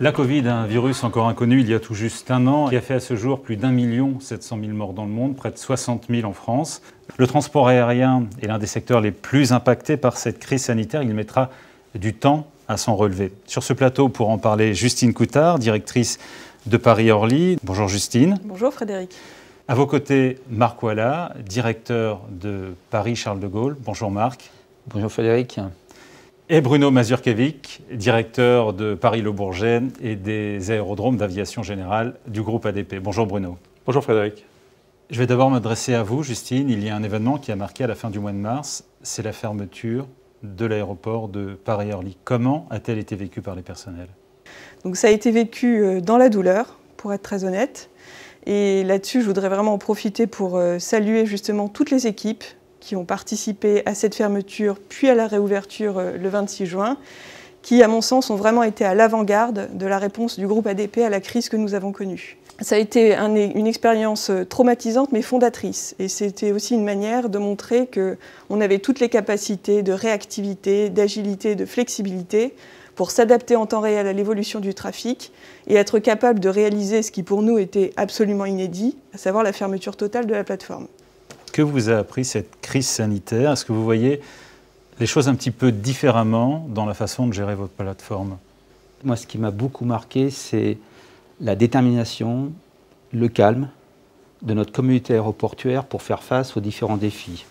La Covid, un virus encore inconnu il y a tout juste un an, qui a fait à ce jour plus d'1 700 000 morts dans le monde, près de 60 000 en France. Le transport aérien est l'un des secteurs les plus impactés par cette crise sanitaire. Il mettra du temps à s'en relever. Sur ce plateau, pour en parler, Justine Coutard, directrice de Paris-Orly. Bonjour Justine. Bonjour Frédéric. À vos côtés, Marc Ouallat, directeur de Paris-Charles de Gaulle. Bonjour Marc. Bonjour Frédéric. Et Bruno Mazurkiewicz, directeur de Paris-Le Bourget et des aérodromes d'aviation générale du groupe ADP. Bonjour Bruno. Bonjour Frédéric. Je vais d'abord m'adresser à vous, Justine. Il y a un événement qui a marqué à la fin du mois de mars, c'est la fermeture de l'aéroport de Paris-Orly. Comment a-t-elle été vécue par les personnels ? Donc ça a été vécu dans la douleur, pour être très honnête. Et là-dessus, je voudrais vraiment en profiter pour saluer justement toutes les équipes qui ont participé à cette fermeture, puis à la réouverture le 26 juin, qui, à mon sens, ont vraiment été à l'avant-garde de la réponse du groupe ADP à la crise que nous avons connue. Ça a été une expérience traumatisante, mais fondatrice. Et c'était aussi une manière de montrer qu'on avait toutes les capacités de réactivité, d'agilité, de flexibilité pour s'adapter en temps réel à l'évolution du trafic et être capable de réaliser ce qui, pour nous, était absolument inédit, à savoir la fermeture totale de la plateforme. Que vous a appris cette crise sanitaire ? Est-ce que vous voyez les choses un petit peu différemment dans la façon de gérer votre plateforme ? Moi, ce qui m'a beaucoup marqué, c'est la détermination, le calme de notre communauté aéroportuaire pour faire face aux différents défis.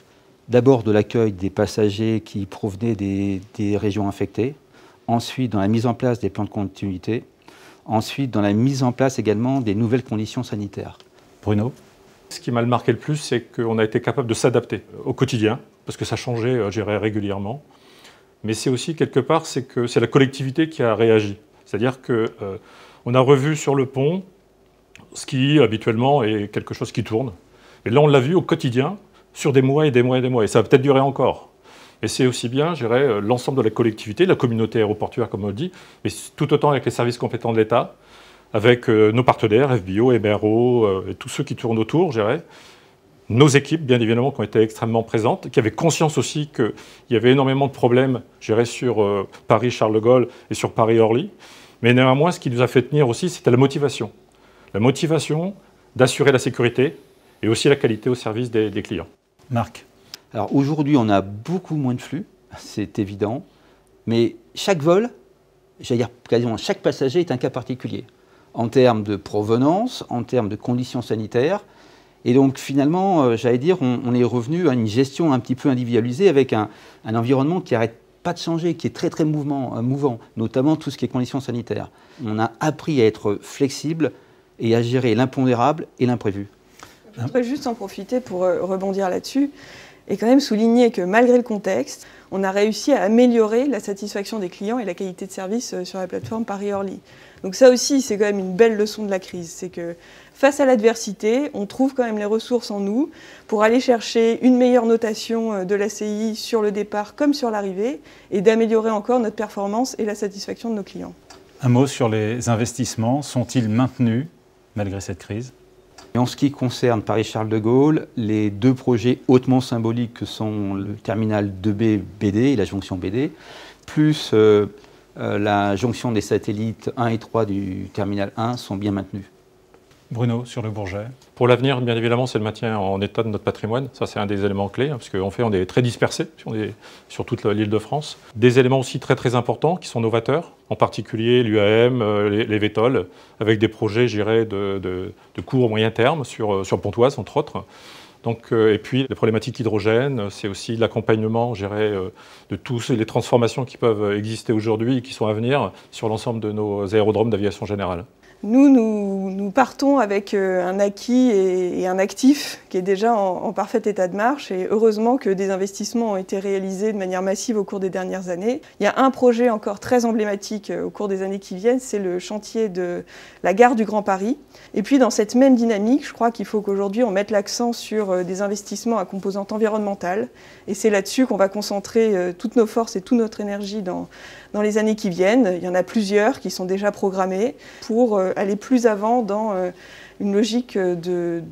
D'abord de l'accueil des passagers qui provenaient des régions infectées, ensuite dans la mise en place des plans de continuité, ensuite dans la mise en place également des nouvelles conditions sanitaires. Bruno ? Ce qui m'a marqué le plus, c'est qu'on a été capable de s'adapter au quotidien, parce que ça changeait, je dirais, régulièrement. Mais c'est aussi, quelque part, c'est la collectivité qui a réagi. C'est-à-dire qu'on a revu sur le pont ce qui, habituellement, est quelque chose qui tourne. Et là, on l'a vu au quotidien, sur des mois et des mois et des mois. Et ça va peut-être durer encore. Et c'est aussi bien, je dirais, l'ensemble de la collectivité, la communauté aéroportuaire, comme on le dit, mais tout autant avec les services compétents de l'État, avec nos partenaires, FBO, MRO, et tous ceux qui tournent autour, je dirais. Nos équipes, bien évidemment, qui ont été extrêmement présentes, qui avaient conscience aussi qu'il y avait énormément de problèmes, je dirais, sur Paris-Charles de Gaulle et sur Paris-Orly. Mais néanmoins, ce qui nous a fait tenir aussi, c'était la motivation. La motivation d'assurer la sécurité et aussi la qualité au service des clients. Marc ? Alors aujourd'hui, on a beaucoup moins de flux, c'est évident, mais chaque vol, j'allais dire quasiment chaque passager est un cas particulier, en termes de provenance, en termes de conditions sanitaires. Et donc finalement, j'allais dire, on est revenu à une gestion un petit peu individualisée avec un environnement qui n'arrête pas de changer, qui est très très mouvant, notamment tout ce qui est conditions sanitaires. On a appris à être flexible et à gérer l'impondérable et l'imprévu. Je voudrais juste en profiter pour rebondir là-dessus et quand même souligner que malgré le contexte, on a réussi à améliorer la satisfaction des clients et la qualité de service sur la plateforme Paris-Orly. Donc ça aussi, c'est quand même une belle leçon de la crise. C'est que face à l'adversité, on trouve quand même les ressources en nous pour aller chercher une meilleure notation de l'ACI sur le départ comme sur l'arrivée et d'améliorer encore notre performance et la satisfaction de nos clients. Un mot sur les investissements. Sont-ils maintenus malgré cette crise ? Et en ce qui concerne Paris-Charles de Gaulle, les deux projets hautement symboliques que sont le terminal 2B BD et la jonction BD, plus la jonction des satellites 1 et 3 du terminal 1 sont bien maintenus. Bruno, sur le Bourget ? Pour l'avenir, bien évidemment, c'est le maintien en état de notre patrimoine. Ça, c'est un des éléments clés, parce on est très dispersé sur toute l'île de France. Des éléments aussi très très importants qui sont novateurs, en particulier l'UAM, les VTOL, avec des projets, je dirais, de court moyen terme sur Pontoise, entre autres. Donc, et puis, les problématiques hydrogène, c'est aussi l'accompagnement, je dirais, de toutes les transformations qui peuvent exister aujourd'hui et qui sont à venir sur l'ensemble de nos aérodromes d'aviation générale. Nous partons avec un acquis et un actif qui est déjà en parfait état de marche et heureusement que des investissements ont été réalisés de manière massive au cours des dernières années. Il y a un projet encore très emblématique au cours des années qui viennent, c'est le chantier de la gare du Grand Paris. Et puis dans cette même dynamique, je crois qu'il faut qu'aujourd'hui on mette l'accent sur des investissements à composante environnementale et c'est là-dessus qu'on va concentrer toutes nos forces et toute notre énergie dans les années qui viennent. Il y en a plusieurs qui sont déjà programmés pour aller plus avant dans une logique de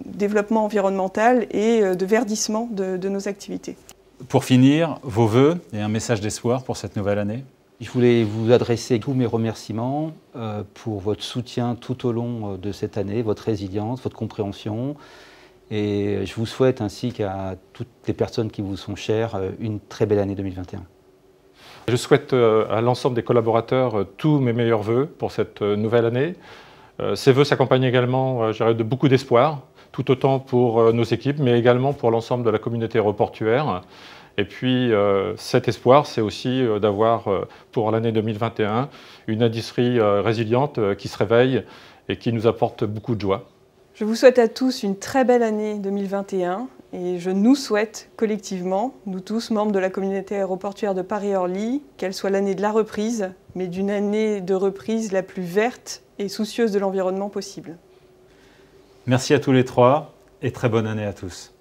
développement environnemental et de verdissement de nos activités. Pour finir, vos vœux et un message d'espoir pour cette nouvelle année ? Je voulais vous adresser tous mes remerciements pour votre soutien tout au long de cette année, votre résilience, votre compréhension. Et je vous souhaite, ainsi qu'à toutes les personnes qui vous sont chères, une très belle année 2021. Je souhaite à l'ensemble des collaborateurs tous mes meilleurs vœux pour cette nouvelle année. Ces vœux s'accompagnent également de beaucoup d'espoir, tout autant pour nos équipes, mais également pour l'ensemble de la communauté aéroportuaire. Et puis cet espoir, c'est aussi d'avoir pour l'année 2021 une industrie résiliente qui se réveille et qui nous apporte beaucoup de joie. Je vous souhaite à tous une très belle année 2021 et je nous souhaite collectivement, nous tous membres de la communauté aéroportuaire de Paris-Orly, qu'elle soit l'année de la reprise, mais d'une année de reprise la plus verte et soucieuse de l'environnement possible. Merci à tous les trois et très bonne année à tous.